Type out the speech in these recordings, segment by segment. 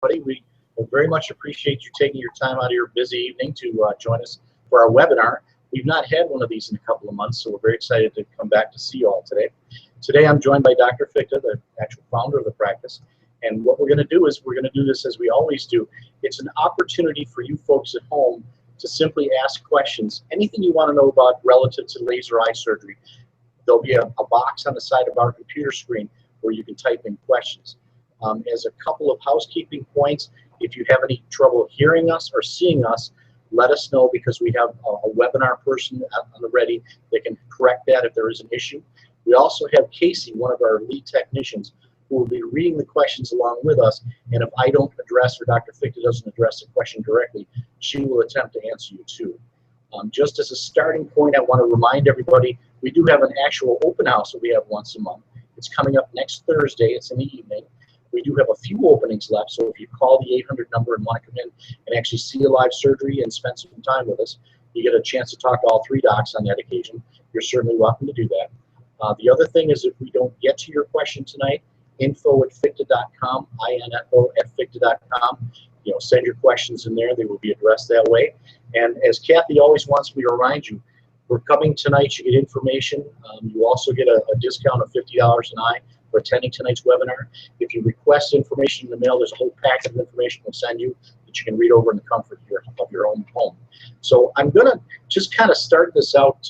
We very much appreciate you taking your time out of your busy evening to join us for our webinar. We've not had one of these in a couple of months, so we're very excited to come back to see you all today. Today I'm joined by Dr. Fichte, the actual founder of the practice, and what we're going to do is we're going to do this as we always do. It's an opportunity for you folks at home to simply ask questions, anything you want to know about relative to laser eye surgery. There'll be a box on the side of our computer screen where you can type in questions. As a couple of housekeeping points, if you have any trouble hearing us or seeing us, let us know, because we have a webinar person on the ready that can correct that if there is an issue. We also have Casey, one of our lead technicians, who will be reading the questions along with us, and if I don't address or Dr. Fichte doesn't address the question directly, she will attempt to answer you too. Just as a starting point, I want to remind everybody, we do have an actual open house that we have once a month. It's coming up next Thursday. It's in the evening. We do have a few openings left, so if you call the 800 number and want to come in and actually see a live surgery and spend some time with us, you get a chance to talk to all three docs on that occasion. You're certainly welcome to do that. The other thing is, if we don't get to your question tonight, info@fichte.com, info@fichte.com. Send your questions in there. They will be addressed that way. And as Kathy always wants me to remind you, we're coming tonight. You get information. You also get a discount of $50 an eye for attending tonight's webinar. If you request information in the mail, there's a whole packet of information we'll send you that you can read over in the comfort of your own home. So I'm going to just kind of start this out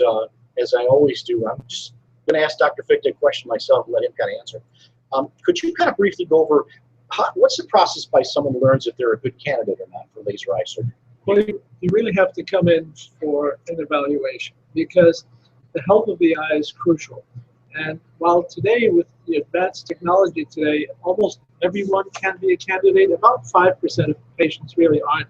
as I always do. I'm just going to ask Dr. Fichte a question myself and let him kind of answer. Could you kind of briefly go over what's the process by someone learns if they're a good candidate or not for laser eye surgery? Well, you really have to come in for an evaluation, because the health of the eye is crucial. And while today, with the advanced technology today, almost everyone can be a candidate, about 5% of patients really aren't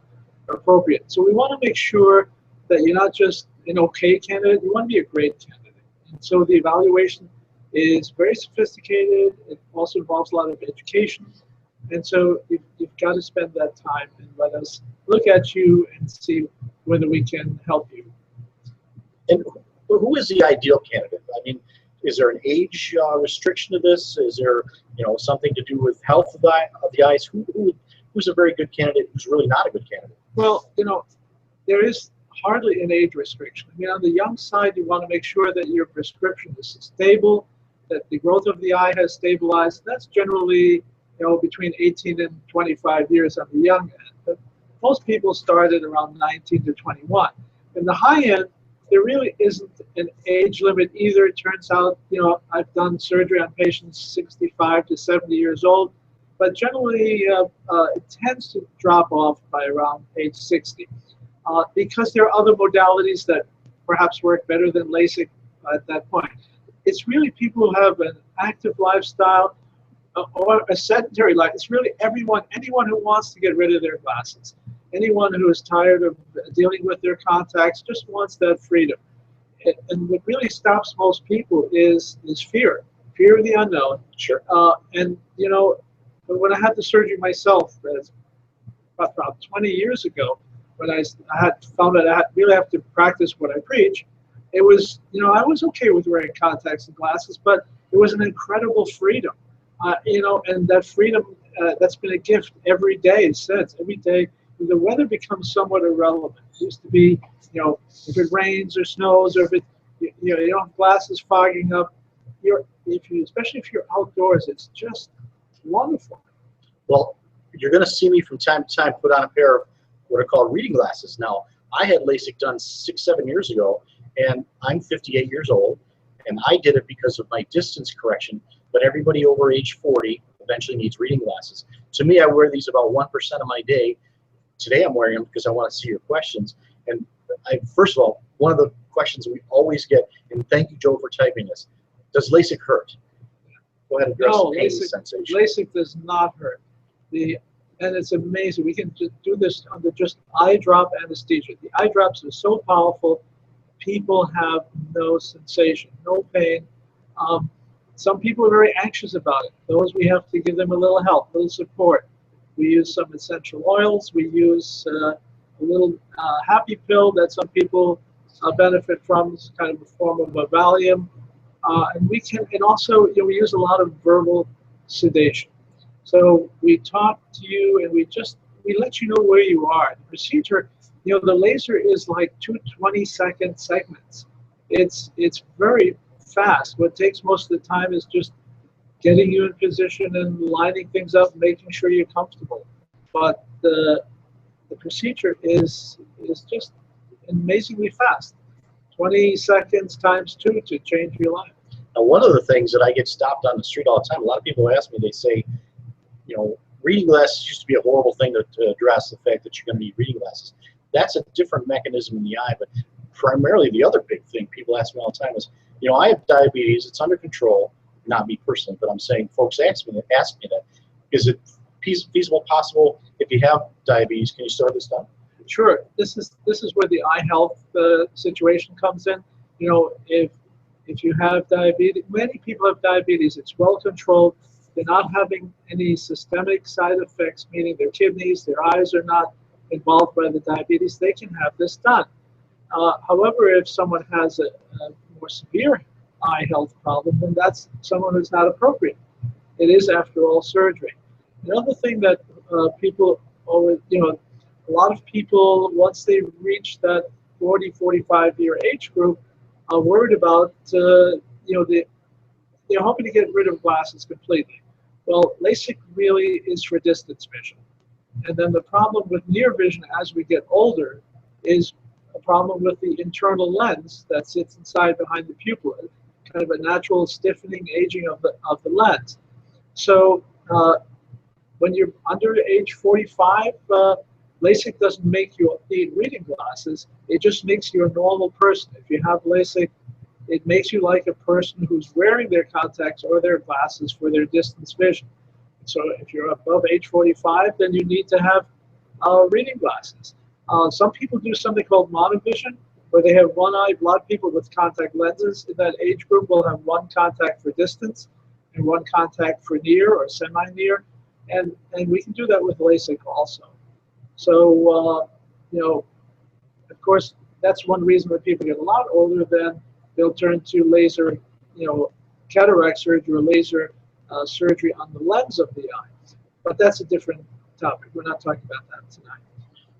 appropriate. So we want to make sure that you're not just an okay candidate, you want to be a great candidate. And so the evaluation is very sophisticated. It also involves a lot of education. And so you've got to spend that time and let us look at you and see whether we can help you. And who is the ideal candidate? I mean, is there an age restriction to this? Is there, something to do with health of the eyes? Who's a very good candidate? Who's really not a good candidate? Well, there is hardly an age restriction. I mean, on the young side, you want to make sure that your prescription is stable, that the growth of the eye has stabilized. That's generally, between 18 and 25 years on the young end. But most people start at around 19 to 21. In the high end, there really isn't an age limit either. It turns out, I've done surgery on patients 65 to 70 years old, but generally it tends to drop off by around age 60 because there are other modalities that perhaps work better than LASIK at that point. It's really people who have an active lifestyle or a sedentary life. It's really anyone who wants to get rid of their glasses. Anyone who is tired of dealing with their contacts just wants that freedom. And what really stops most people is fear of the unknown. Sure. And when I had the surgery myself, about 20 years ago, when I had found that I really have to practice what I preach, it was, I was okay with wearing contacts and glasses, but it was an incredible freedom. And that freedom, that's been a gift every day since. Every day, the weather becomes somewhat irrelevant. It used to be, if it rains or snows, or if you don't have glasses fogging up, especially if you're outdoors, it's just wonderful. Well, you're going to see me from time to time put on a pair of what are called reading glasses. Now, I had LASIK done 6-7 years ago, and I'm 58 years old, and I did it because of my distance correction, but everybody over age 40 eventually needs reading glasses. To me, I wear these about 1% of my day. Today I'm wearing them because I want to see your questions. And first of all, one of the questions we always get, and thank you, Joe, for typing this, does LASIK hurt? Go ahead and address the pain sensation. LASIK does not hurt. And it's amazing. We can do this under just eye drop anesthesia. The eye drops are so powerful, people have no sensation, no pain. Some people are very anxious about it. Those, we have to give them a little help, a little support. We use some essential oils. We use a little happy pill that some people benefit from. It's kind of a form of a Valium. And also, we use a lot of verbal sedation. So we talk to you and we let you know where you are. The procedure, the laser is like two 20-second segments. It's very fast. What takes most of the time is just getting you in position and lining things up, making sure you're comfortable. But the procedure is just amazingly fast. 20 seconds times 2 to change your life. Now, one of the things that I get stopped on the street all the time, a lot of people ask me, they say, reading glasses used to be a horrible thing to address, the fact that you're going to need reading glasses. That's a different mechanism in the eye, but primarily the other big thing people ask me all the time is, I have diabetes, it's under control, not me personally, but I'm saying folks ask me that. Is it feasible, possible, if you have diabetes, can you still have this done? Sure. This is where the eye health situation comes in. If you have diabetes, many people have diabetes. It's well controlled. They're not having any systemic side effects, meaning their kidneys, their eyes are not involved by the diabetes. They can have this done. However, if someone has a more severe eye health problem, then that's someone who's not appropriate. It is, after all, surgery. The other thing that people always, a lot of people, once they reach that 40, 45-year age group, are worried about, they're hoping to get rid of glasses completely. Well, LASIK really is for distance vision. And then the problem with near vision as we get older is a problem with the internal lens that sits inside behind the pupil, kind of a natural stiffening, aging of the lens. So when you're under age 45, LASIK doesn't make you need reading glasses. It just makes you a normal person. If you have LASIK, it makes you like a person who's wearing their contacts or their glasses for their distance vision. So if you're above age 45, then you need to have reading glasses. Some people do something called monovision, where they have one eye. A lot of people with contact lenses in that age group will have one contact for distance and one contact for near or semi-near. And we can do that with LASIK also. So, of course, that's one reason when people get a lot older, then they'll turn to laser, cataract surgery or laser surgery on the lens of the eye. But that's a different topic. We're not talking about that tonight.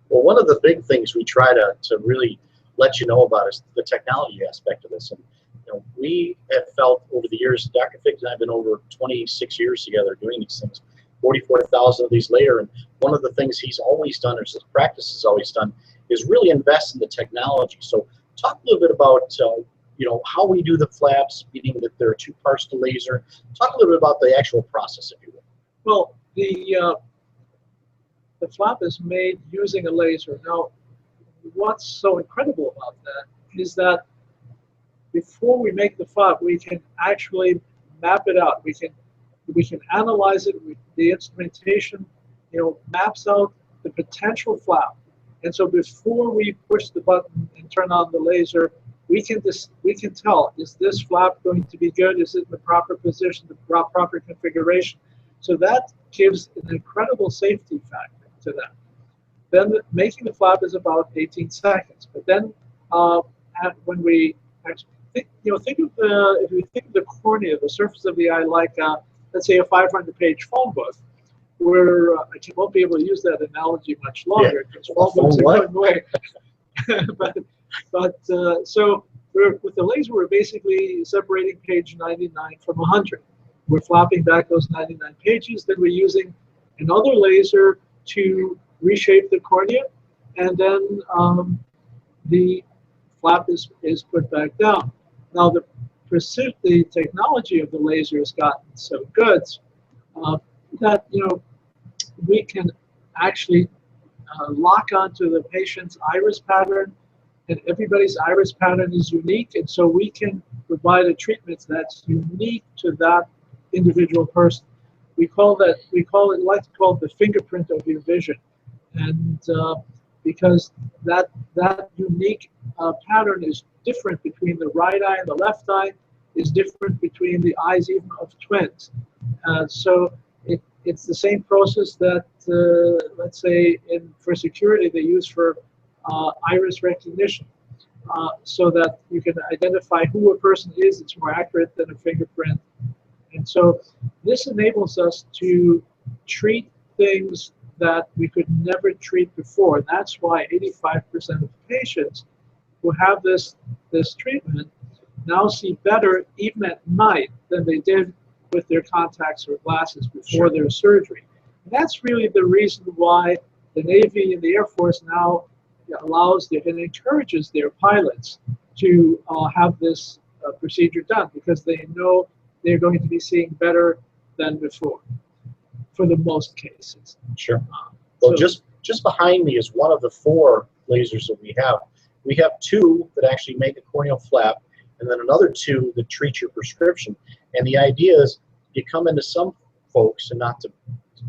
Well, one of the big things we try to really let you know about is the technology aspect of this. And we have felt over the years, Dr. Fichte and I have been over 26 years together doing these things, 44,000 of these later. And one of the things he's always done, or his practice has always done, is really invest in the technology. So talk a little bit about how we do the flaps, meaning that there are two parts to laser. Talk a little bit about the actual process, if you will. Well, the flap is made using a laser. Now, what's so incredible about that is that before we make the flap, we can actually map it out. We can analyze it. The instrumentation, maps out the potential flap. And so before we push the button and turn on the laser, we can tell, is this flap going to be good? Is it in the proper position, the proper configuration? So that gives an incredible safety factor to that. Then making the flap is about 18 seconds. But then when we actually if you think of the cornea, the surface of the eye, like let's say a 500-page phone book, where I won't be able to use that analogy much longer because phone books are going away. but so with the laser, we're basically separating page 99 from 100. We're flapping back those 99 pages. Then we're using another laser to reshape the cornea, and then the flap is put back down. Now the technology of the laser has gotten so good that we can actually lock onto the patient's iris pattern, and everybody's iris pattern is unique, and so we can provide a treatment that's unique to that individual person. We like to call it the fingerprint of your vision, and because that unique pattern is different between the right eye and the left eye, is different between the eyes even of twins. So it's the same process that, let's say, for security they use for iris recognition, so that you can identify who a person is. It's more accurate than a fingerprint. And so this enables us to treat things that we could never treat before. And that's why 85% of patients who have this treatment now see better even at night than they did with their contacts or glasses before their surgery. And that's really the reason why the Navy and the Air Force now allows and encourages their pilots to have this procedure done, because they know they're going to be seeing better than before for the most cases. Sure. Well, So- just behind me is one of the 4 lasers that we have. We have 2 that actually make a corneal flap, and then another 2 that treat your prescription. And the idea is, you come into some folks, and not to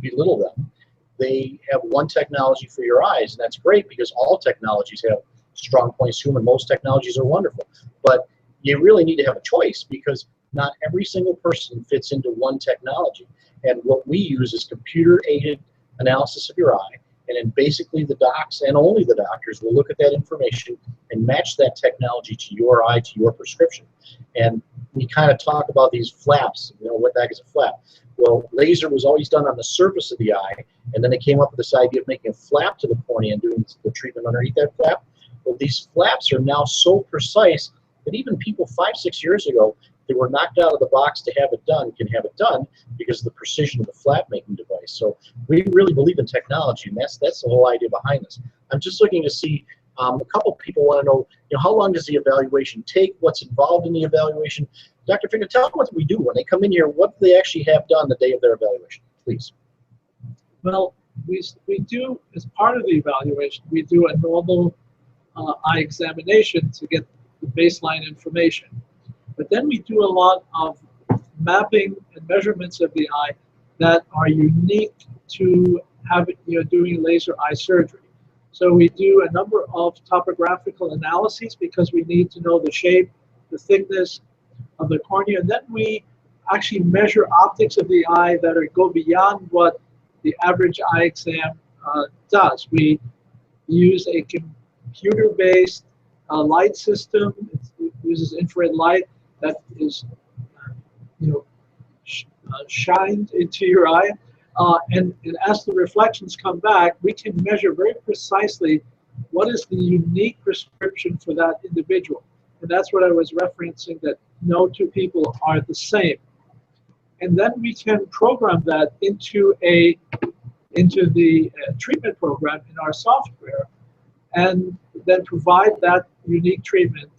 belittle them, they have one technology for your eyes, and that's great because all technologies have strong points to them, and most technologies are wonderful. But you really need to have a choice, because not every single person fits into one technology. And what we use is computer-aided analysis of your eye, and then basically the docs, and only the doctors, will look at that information and match that technology to your eye, to your prescription. And we kind of talk about these flaps. You know, what the heck is a flap? Well, laser was always done on the surface of the eye, and then they came up with this idea of making a flap to the cornea and doing the treatment underneath that flap. Well, these flaps are now so precise that even people 5-6 years ago, they were knocked out of the box to have it done, can have it done because of the precision of the flap making device. So we really believe in technology, and that's the whole idea behind this. I'm just looking to see, a couple people want to know, how long does the evaluation take? What's involved in the evaluation? Dr. Fichte, tell them what we do when they come in here. What do they actually have done the day of their evaluation, please? Well, we do, as part of the evaluation, we do a normal eye examination to get the baseline information. But then we do a lot of mapping and measurements of the eye that are unique to doing laser eye surgery. So we do a number of topographical analyses because we need to know the shape, the thickness of the cornea, and then we actually measure optics of the eye that go beyond what the average eye exam does. We use a computer-based light system. It uses infrared light that is, shined into your eye. And as the reflections come back, we can measure very precisely what is the unique prescription for that individual. And that's what I was referencing, that no 2 people are the same. And then we can program that into the treatment program in our software, and then provide that unique treatment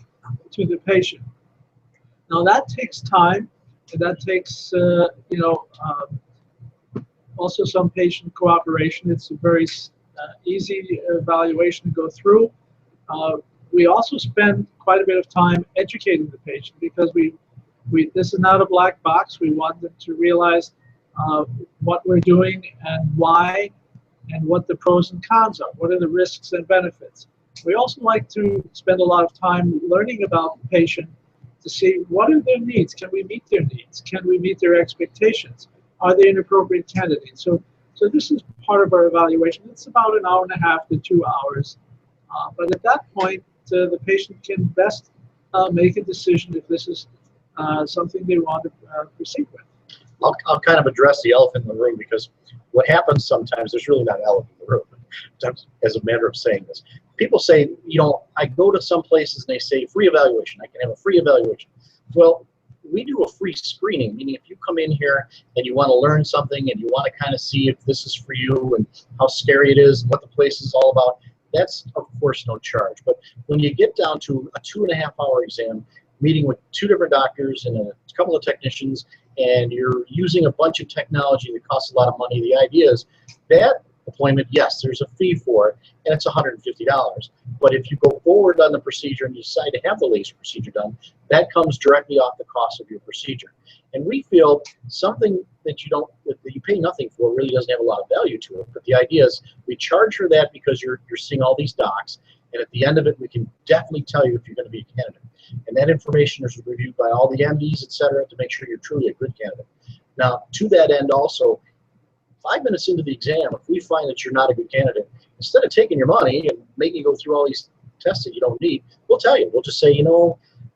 to the patient. Now that takes time, and that takes also some patient cooperation. It's a very easy evaluation to go through. We also spend quite a bit of time educating the patient, because this is not a black box. We want them to realize what we're doing and why, and what the pros and cons are. What are the risks and benefits? We also like to spend a lot of time learning about the patient to see what are their needs. Can we meet their needs? Can we meet their expectations? Are they an appropriate candidate? So this is part of our evaluation. It's about 1.5 hours to 2 hours. But at that point, the patient can best make a decision if this is something they want to proceed with. I'll kind of address the elephant in the room, because what happens sometimes, there's really not an elephant in the room, as a matter of saying this. People say, I go to some places and they say free evaluation. I can have a free evaluation. Well, we do a free screening, meaning if you come in here and you want to learn something and you want to kind of see if this is for you and how scary it is and what the place is all about, that's of course no charge. But when you get down to a 2.5-hour exam, meeting with 2 different doctors and a couple of technicians, and you're using a bunch of technology that costs a lot of money, the idea is that appointment, yes, there's a fee for it, and it's $150. But if you go forward on the procedure and you decide to have the laser procedure done, that comes directly off the cost of your procedure. And we feel something that you pay nothing for really doesn't have a lot of value to it. But the idea is we charge for that because you're seeing all these docs, and at the end of it, we can definitely tell you if you're going to be a candidate. And that information is reviewed by all the MDs, et cetera, to make sure you're truly a good candidate. Now, to that end also, 5 minutes into the exam, if we find that you're not a good candidate, instead of taking your money and making you go through all these tests that you don't need, we'll tell you. We'll just say,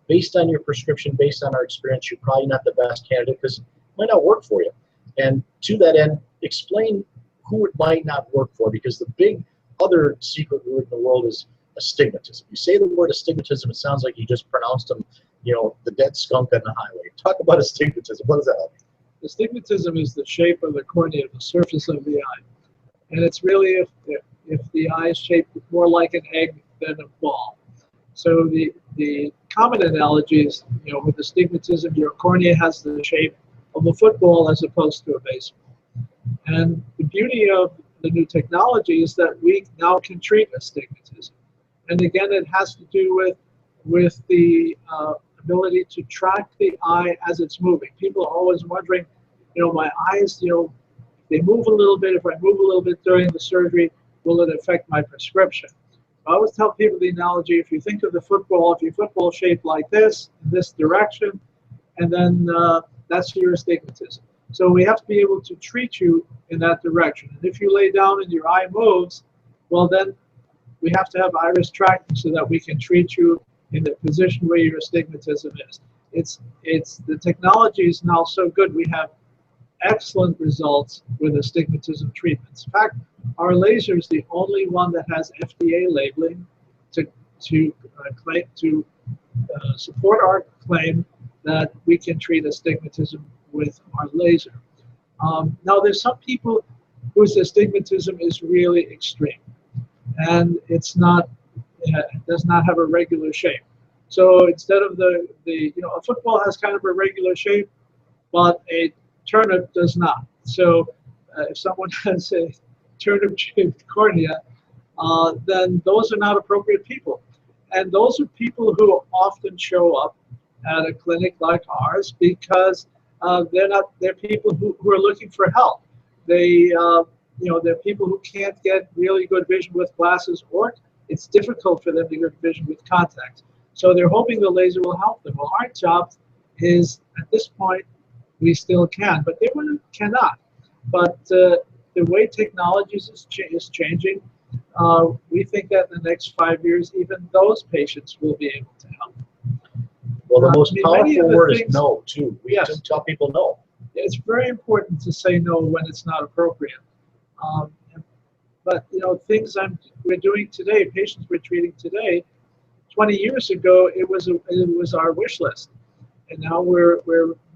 based on your prescription, based on our experience, you're probably not the best candidate because it might not work for you. And to that end, explain who it might not work for, because the big other secret word in the world is astigmatism. You say the word astigmatism, it sounds like you just pronounced them, the dead skunk on the highway. Talk about astigmatism. What does that mean? Astigmatism is the shape of the cornea, the surface of the eye. And it's really if the eye is shaped more like an egg than a ball. So the common analogy is, with astigmatism, your cornea has the shape of a football as opposed to a baseball. And the beauty of the new technology is that we now can treat astigmatism. And again, it has to do with the ability to track the eye as it's moving. People are always wondering, my eyes, they move a little bit. If I move a little bit during the surgery, will it affect my prescription? I always tell people the analogy, if you think of the football, if your football shaped like this, in this direction, and then that's your astigmatism. So we have to be able to treat you in that direction. And if you lay down and your eye moves, well then we have to have iris tracking so that we can treat you in the position where your astigmatism is. The technology is now so good, we have excellent results with astigmatism treatments. In fact, our laser is the only one that has FDA labeling to support our claim that we can treat astigmatism with our laser. Now, there's some people whose astigmatism is really extreme, and it's not, does not have a regular shape. So instead of a football has kind of a regular shape, but a turnip does not. So if someone has a turnip-shaped cornea, then those are not appropriate people. And those are people who often show up at a clinic like ours because they're people who are looking for help. They're people who can't get really good vision with glasses, or it's difficult for them to get vision with contacts. So they're hoping the laser will help them. Well, our job is, at this point, we still can, but they cannot. But the way technology is changing, we think that in the next 5 years, even those patients will be able to help. Well, the most powerful word is no, too. We have to tell people no. It's very important to say no when it's not appropriate. But things we're doing today, patients we're treating today, 20 years ago it was our wish list, and now we're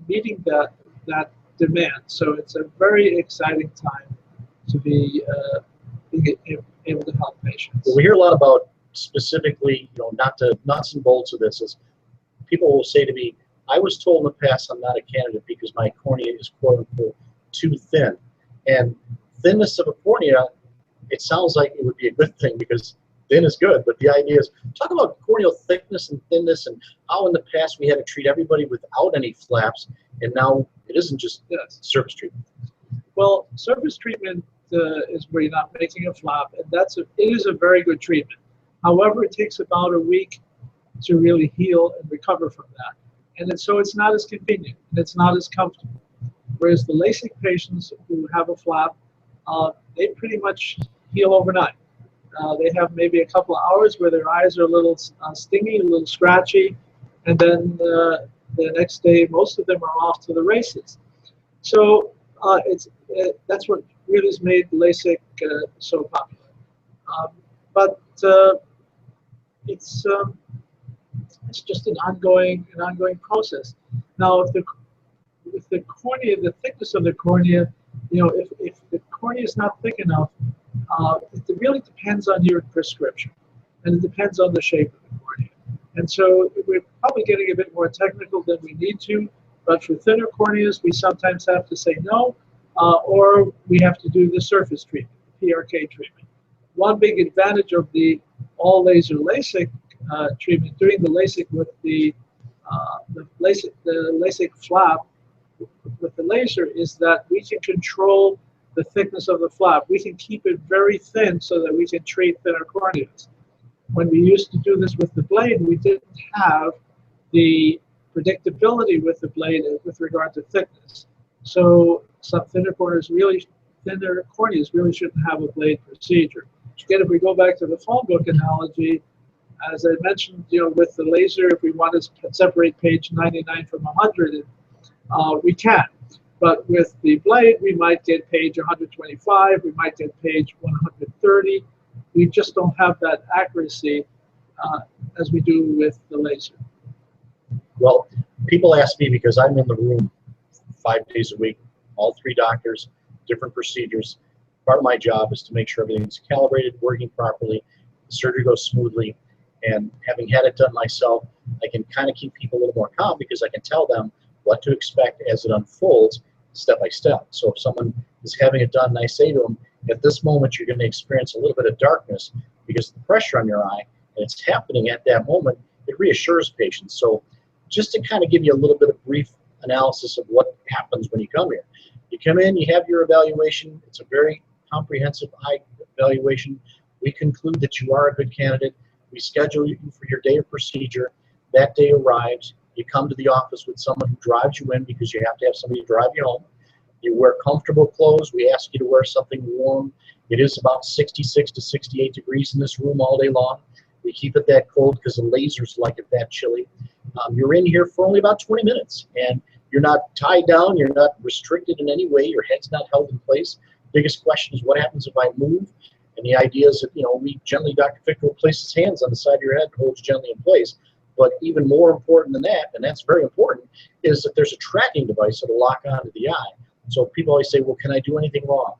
meeting that demand. So it's a very exciting time to be able to help patients. Well, we hear a lot about specifically, nuts and bolts of this. Is people will say to me, I was told in the past I'm not a candidate because my cornea is quote unquote too thin. And thinness of a cornea, it sounds like it would be a good thing because thin is good, but the idea is, talk about corneal thickness and thinness and how in the past we had to treat everybody without any flaps, and now it isn't just surface treatment. Well, surface treatment is where you're not making a flap, and it is a very good treatment. However, it takes about a week to really heal and recover from that. And so it's not as convenient, and it's not as comfortable. Whereas the LASIK patients who have a flap, they pretty much heal overnight. They have maybe a couple of hours where their eyes are a little stingy, a little scratchy, and then the next day, most of them are off to the races. So that's what really has made LASIK so popular. But it's just an ongoing process. Now, if the cornea, the thickness of the cornea, if the cornea is not thick enough, it really depends on your prescription, and it depends on the shape of the cornea. And so we're probably getting a bit more technical than we need to, but for thinner corneas, we sometimes have to say no, or we have to do the surface treatment, the PRK treatment. One big advantage of the all-laser LASIK treatment, doing the LASIK with the LASIK flap with the laser, is that we can control the thickness of the flap. We can keep it very thin so that we can treat thinner corneas. When we used to do this with the blade, we didn't have the predictability with the blade with regard to thickness. So some thinner corneas really shouldn't have a blade procedure. Again, if we go back to the phone book analogy, as I mentioned, with the laser, if we want to separate page 99 from 100, we can. But with the blade, we might get page 125, we might get page 130. We just don't have that accuracy as we do with the laser. Well, people ask me because I'm in the room 5 days a week, all 3 doctors, different procedures. Part of my job is to make sure everything's calibrated, working properly, the surgery goes smoothly, and having had it done myself, I can kind of keep people a little more calm because I can tell them what to expect as it unfolds step by step. So if someone is having it done and I say to them, at this moment you're going to experience a little bit of darkness because of the pressure on your eye, and it's happening at that moment, it reassures patients. So just to kind of give you a little bit of brief analysis of what happens when you come here. You come in, you have your evaluation. It's a very comprehensive eye evaluation. We conclude that you are a good candidate. We schedule you for your day of procedure. That day arrives. You come to the office with someone who drives you in because you have to have somebody to drive you home. You wear comfortable clothes. We ask you to wear something warm. It is about 66 to 68 degrees in this room all day long. We keep it that cold because the lasers like it that chilly. You're in here for only about 20 minutes, and you're not tied down. You're not restricted in any way. Your head's not held in place. Biggest question is what happens if I move? And the idea is that, we gently, Dr. Fichte will place his hands on the side of your head and holds gently in place. But even more important than that, and that's very important, is that there's a tracking device that will lock onto the eye. So people always say, well, can I do anything wrong?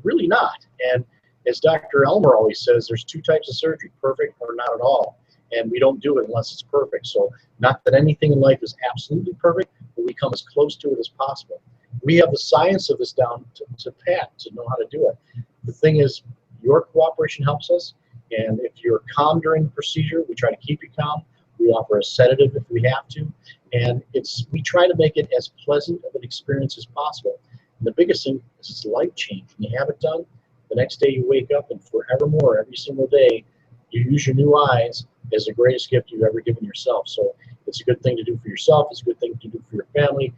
Really not. And as Dr. Elmer always says, there's 2 types of surgery, perfect or not at all. And we don't do it unless it's perfect. So not that anything in life is absolutely perfect, but we come as close to it as possible. We have the science of this down to pat, to know how to do it. The thing is, your cooperation helps us. And if you're calm during the procedure, we try to keep you calm. We offer a sedative if we have to. And we try to make it as pleasant of an experience as possible. And the biggest thing is it's life-changing. You have it done, the next day you wake up, and forevermore, every single day, you use your new eyes as the greatest gift you've ever given yourself. So it's a good thing to do for yourself. It's a good thing to do for your family.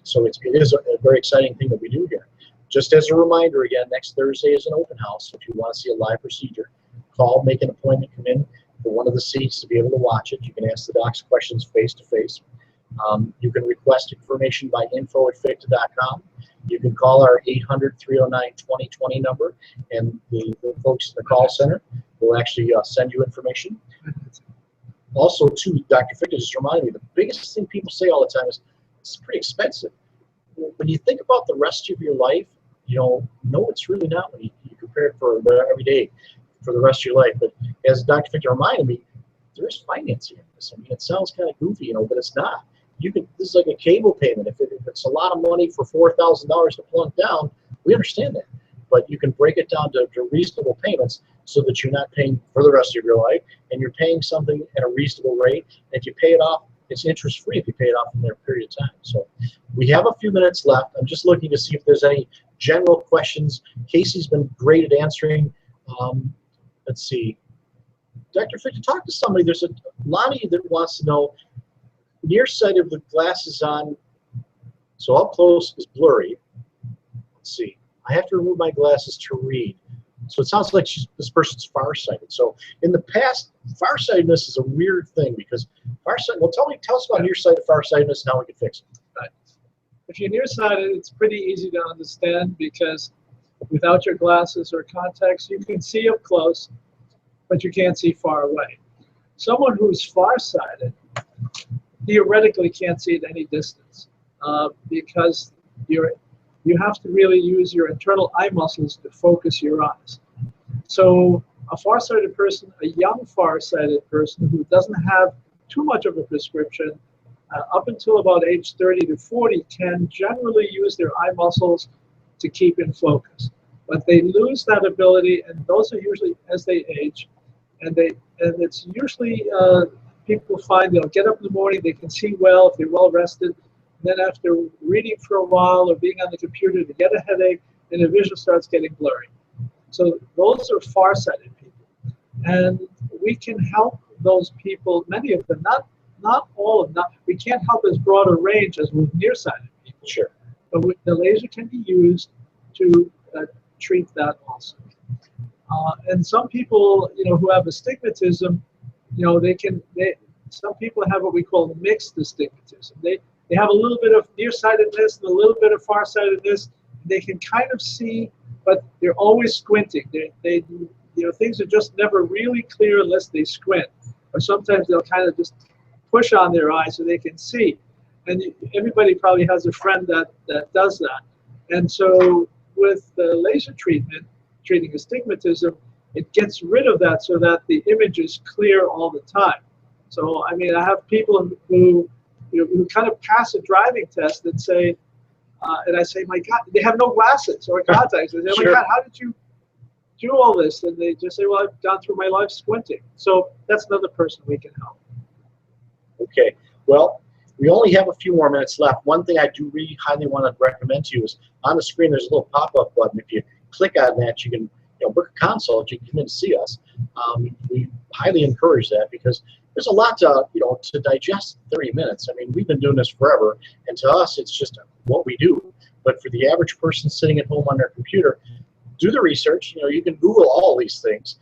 So it is a very exciting thing that we do here. Just as a reminder, again, next Thursday is an open house. If you want to see a live procedure, call, make an appointment, come in for one of the seats to be able to watch it. You can ask the docs questions face-to-face. You can request information by info@fichte.com. You can call our 800-309-2020 number, and the folks in the call center will actually send you information. Also, too, Dr. Fichte just reminded me, the biggest thing people say all the time is, it's pretty expensive. When you think about the rest of your life, no, it's really not when you compare it for every day for the rest of your life. But as Dr. Fichte reminded me, there is financing in this. I mean, it sounds kind of goofy, but it's not. This is like a cable payment. If it's a lot of money for $4,000 to plunk down, we understand that. But you can break it down to reasonable payments so that you're not paying for the rest of your life, and you're paying something at a reasonable rate. And if you pay it off, it's interest-free if you pay it off in a period of time. So we have a few minutes left. I'm just looking to see if there's any general questions. Casey's been great at answering. Let's see. Dr. Fichte, talk to somebody. There's a lot of you that wants to know, near sight of the glasses on, so up close is blurry. Let's see. I have to remove my glasses to read. So it sounds like this person's farsighted. So in the past, farsightedness is a weird thing because farsighted. Well, tell us about nearsighted farsightedness and how we can fix it. Right. If you're nearsighted, it's pretty easy to understand because without your glasses or contacts, you can see up close, but you can't see far away. Someone who's farsighted theoretically can't see at any distance because you have to really use your internal eye muscles to focus your eyes. So a farsighted person, a young farsighted person who doesn't have too much of a prescription, up until about age 30 to 40, can generally use their eye muscles to keep in focus. But they lose that ability, and those are usually as they age. And it's usually people find they'll get up in the morning, they can see well if they're well rested. Then after reading for a while or being on the computer, they get a headache and their vision starts getting blurry. So those are farsighted people. And we can help those people, many of them, not all of them. We can't help as broad a range as with nearsighted people. Sure. But the laser can be used to treat that also. And some people, who have astigmatism, some people have what we call mixed astigmatism. they have a little bit of nearsightedness and a little bit of farsightedness. They can kind of see, but they're always squinting. Things are just never really clear unless they squint. Or sometimes they'll kind of just push on their eye so they can see. And everybody probably has a friend that does that. And so with the laser treatment, treating astigmatism, it gets rid of that so that the image is clear all the time. So, I mean, I have people who kind of pass a driving test and say, and I say, my God, they have no glasses or contacts. And they say, Sure. my God, how did you do all this? And they just say, well, I've gone through my life squinting. So that's another person we can help. Okay. Well, we only have a few more minutes left. One thing I do really highly want to recommend to you is on the screen there's a little pop-up button. If you click on that, you can book a consult. You can come in and see us. We highly encourage that because there's a lot to digest in 30 minutes. I mean, we've been doing this forever, and to us, it's just what we do. But for the average person sitting at home on their computer, do the research. You can Google all these things.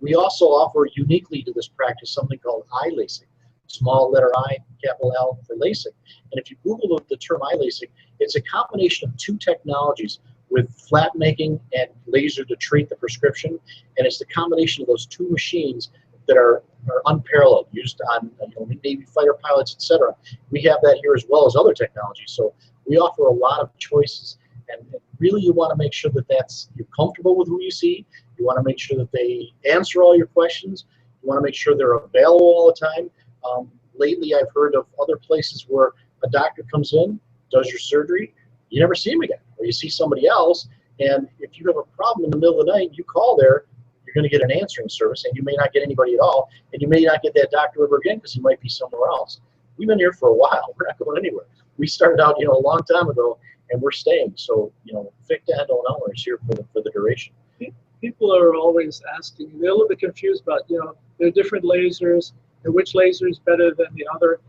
We also offer uniquely to this practice something called eye LASIK, small letter I, capital L for LASIK. And if you Google the term eye LASIK, it's a combination of two technologies with flat making and laser to treat the prescription. And it's the combination of those two machines that are unparalleled, used on Navy fighter pilots, etc. We have that here as well as other technologies. So we offer a lot of choices. And really, you want to make sure that you're comfortable with who you see. You want to make sure that they answer all your questions. You want to make sure they're available all the time. Lately, I've heard of other places where a doctor comes in, does your surgery, you never see him again, or you see somebody else, and if you have a problem in the middle of the night, you call there, you're going to get an answering service, and you may not get anybody at all, and you may not get that doctor ever again because he might be somewhere else. We've been here for a while. We're not going anywhere. We started out, a long time ago, and we're staying. So, Fichte and O'Neill is here for the duration. People are always asking. They're a little bit confused about, there are different lasers, and which laser is better than the other.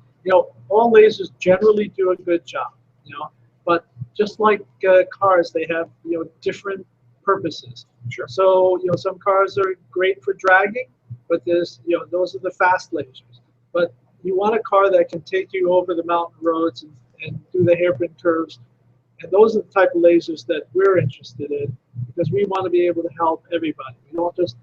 All lasers generally do a good job, but just like cars, they have, different purposes. Sure. So, some cars are great for dragging, but there's, those are the fast lasers. But you want a car that can take you over the mountain roads and do the hairpin curves. And those are the type of lasers that we're interested in because we want to be able to help everybody. We don't just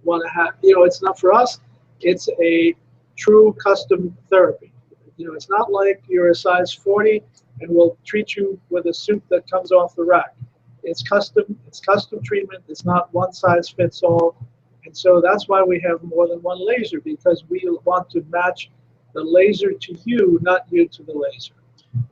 want to have, it's not for us, it's a true custom therapy. It's not like you're a size 40 and we'll treat you with a suit that comes off the rack. It's custom treatment. It's not one size fits all. And so that's why we have more than one laser, because we want to match the laser to you, not you to the laser.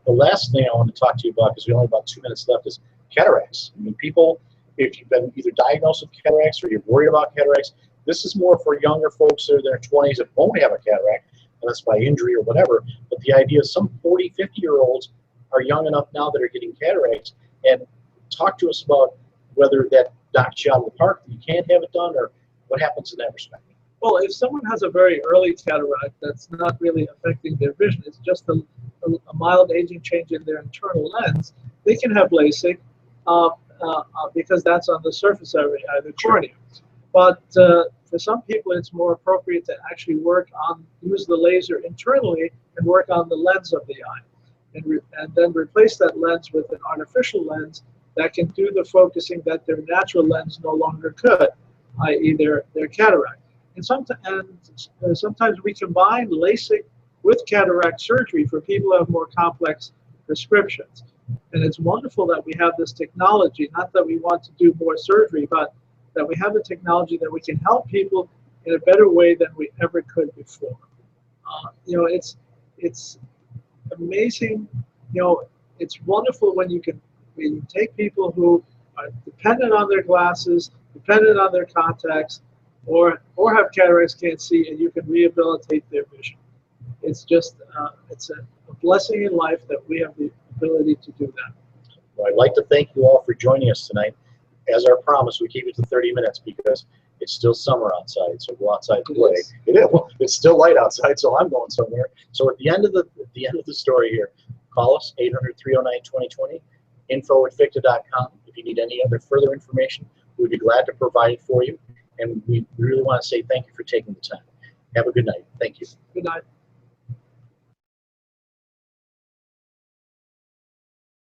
The last thing I want to talk to you about, because we only have about 2 minutes left, is cataracts. I mean, people, if you've been either diagnosed with cataracts or you're worried about cataracts, this is more for younger folks that are in their 20s that won't have a cataract, unless by injury or whatever. But the idea is some 40, 50-year-olds are young enough now that are getting cataracts. And talk to us about whether that knocks you out of the park, you can't have it done, or what happens in that respect. Well, if someone has a very early cataract that's not really affecting their vision, it's just a mild aging change in their internal lens, they can have LASIK because that's on the surface area, the cornea. But for some people, it's more appropriate to actually use the laser internally and work on the lens of the eye, and then replace that lens with an artificial lens that can do the focusing that their natural lens no longer could, i.e. their cataract. And sometimes we combine LASIK with cataract surgery for people who have more complex prescriptions. And it's wonderful that we have this technology, not that we want to do more surgery, but that we have the technology that we can help people in a better way than we ever could before. It's amazing. It's wonderful when you take people who are dependent on their glasses, dependent on their contacts, or have cataracts, can't see, and you can rehabilitate their vision. It's just it's a blessing in life that we have the ability to do that. Well, I'd like to thank you all for joining us tonight. As our promise, we keep it to 30 minutes because it's still summer outside, so go outside to play. It is. Well, it's still light outside, so I'm going somewhere. So at the end of the story here, call us 800-309-2020, info@fichte.com. If you need any other further information, we'd be glad to provide it for you. And we really want to say thank you for taking the time. Have a good night. Thank you. Good night.